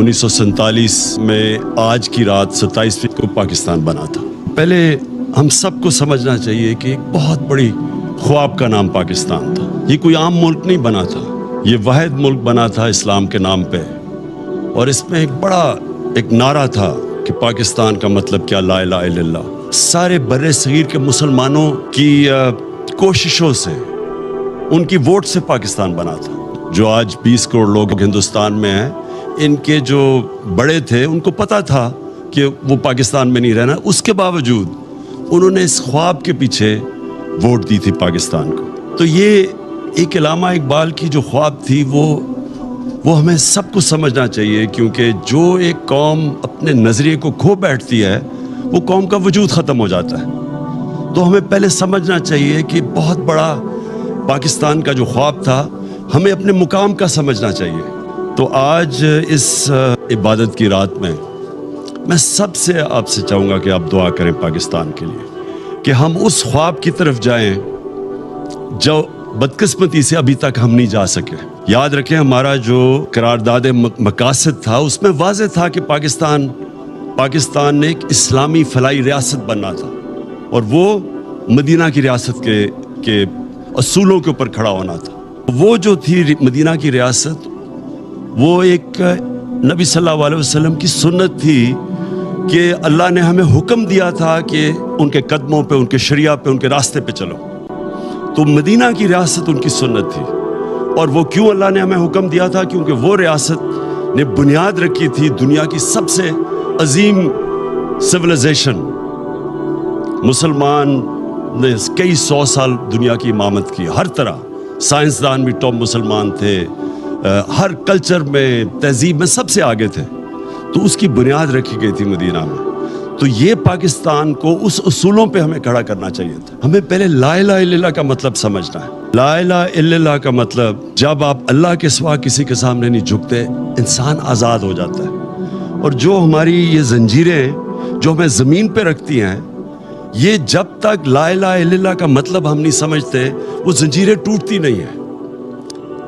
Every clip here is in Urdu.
1947 میں آج کی رات 27 کو پاکستان بنا تھا۔ پہلے ہم سب کو سمجھنا چاہیے کہ ایک بہت بڑی خواب کا نام پاکستان تھا۔ یہ کوئی عام ملک نہیں بنا تھا، یہ واحد ملک بنا تھا اسلام کے نام پہ، اور اس میں ایک نعرہ تھا کہ پاکستان کا مطلب کیا، لا الہ الا اللہ۔ سارے بر صغیر کے مسلمانوں کی کوششوں سے، ان کی ووٹ سے پاکستان بنا تھا۔ جو آج 20 کروڑ لوگ ہندوستان میں ہیں، ان کے جو بڑے تھے ان کو پتا تھا کہ وہ پاکستان میں نہیں رہنا، اس کے باوجود انہوں نے اس خواب کے پیچھے ووٹ دی تھی پاکستان کو۔ تو یہ ایک علامہ اقبال کی جو خواب تھی وہ ہمیں سب کو سمجھنا چاہیے، کیونکہ جو ایک قوم اپنے نظریے کو کھو بیٹھتی ہے وہ قوم کا وجود ختم ہو جاتا ہے۔ تو ہمیں پہلے سمجھنا چاہیے کہ بہت بڑا پاکستان کا جو خواب تھا ہمیں اپنے مقام کا سمجھنا چاہیے۔ تو آج اس عبادت کی رات میں سب سے آپ سے چاہوں گا کہ آپ دعا کریں پاکستان کے لیے، کہ ہم اس خواب کی طرف جائیں جو بدقسمتی سے ابھی تک ہم نہیں جا سکے۔ یاد رکھیں، ہمارا جو قرارداد مقاصد تھا اس میں واضح تھا کہ پاکستان نے ایک اسلامی فلاحی ریاست بننا تھا، اور وہ مدینہ کی ریاست کے اصولوں کے اوپر کھڑا ہونا تھا۔ وہ جو تھی مدینہ کی ریاست، وہ ایک نبی صلی اللہ علیہ وسلم کی سنت تھی کہ اللہ نے ہمیں حکم دیا تھا کہ ان کے قدموں پہ، ان کے شریعہ پہ، ان کے راستے پہ چلو۔ تو مدینہ کی ریاست ان کی سنت تھی، اور وہ کیوں اللہ نے ہمیں حکم دیا تھا؟ کیونکہ وہ ریاست نے بنیاد رکھی تھی دنیا کی سب سے عظیم سویلائزیشن۔ مسلمان نے کئی 100 سال دنیا کی امامت کی، ہر طرح سائنسدان بھی ٹاپ مسلمان تھے، ہر کلچر میں، تہذیب میں سب سے آگے تھے۔ تو اس کی بنیاد رکھی گئی تھی مدینہ میں۔ تو یہ پاکستان کو اس اصولوں پہ ہمیں کھڑا کرنا چاہیے تھا۔ ہمیں پہلے لا الہ الا اللہ کا مطلب سمجھنا ہے۔ لا الہ الا اللہ کا مطلب، جب آپ اللہ کے سوا کسی کے سامنے نہیں جھکتے، انسان آزاد ہو جاتا ہے۔ اور جو ہماری یہ زنجیریں جو ہمیں زمین پہ رکھتی ہیں، یہ جب تک لا الہ الا اللہ کا مطلب ہم نہیں سمجھتے، وہ زنجیریں ٹوٹتی نہیں ہیں۔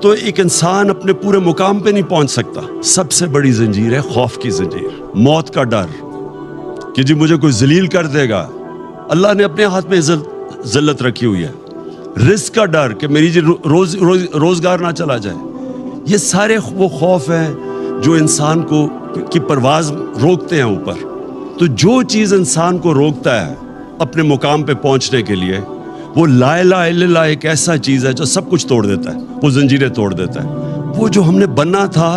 تو ایک انسان اپنے پورے مقام پہ نہیں پہنچ سکتا۔ سب سے بڑی زنجیر ہے خوف کی زنجیر، موت کا ڈر کہ جی مجھے کوئی ذلیل کر دے گا۔ اللہ نے اپنے ہاتھ میں ذلت رکھی ہوئی ہے۔ رزق کا ڈر کہ میری جی روزگار نہ چلا جائے۔ یہ سارے وہ خوف ہیں جو انسان کی پرواز روکتے ہیں اوپر۔ تو جو چیز انسان کو روکتا ہے اپنے مقام پہ پہنچنے کے لیے، وہ لا الہ الا اللہ ایک ایسا چیز ہے جو سب کچھ توڑ دیتا ہے، وہ زنجیریں توڑ دیتا ہے۔ وہ جو ہم نے بننا تھا،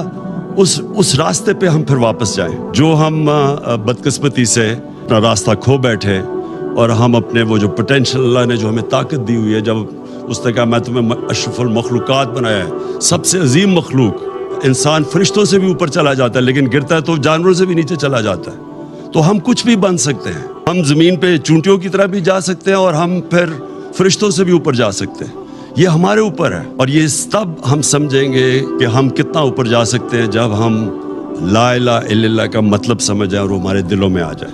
اس راستے پہ ہم پھر واپس جائیں۔ جو ہم بدقسمتی سے اپنا راستہ کھو بیٹھے، اور ہم اپنے وہ جو پوٹینشل اللہ نے جو ہمیں طاقت دی ہوئی ہے، جب اس نے کہا میں تمہیں اشرف المخلوقات بنایا ہے، سب سے عظیم مخلوق، انسان فرشتوں سے بھی اوپر چلا جاتا ہے لیکن گرتا ہے تو جانوروں سے بھی نیچے چلا جاتا ہے۔ تو ہم کچھ بھی بن سکتے ہیں، ہم زمین پہ چونٹیوں کی طرح بھی جا سکتے ہیں، اور ہم پھر فرشتوں سے بھی اوپر جا سکتے ہیں۔ یہ ہمارے اوپر ہے، اور یہ تب ہم سمجھیں گے کہ ہم کتنا اوپر جا سکتے ہیں جب ہم لا الہ الا اللہ کا مطلب سمجھ جائیں اور وہ ہمارے دلوں میں آ جائے۔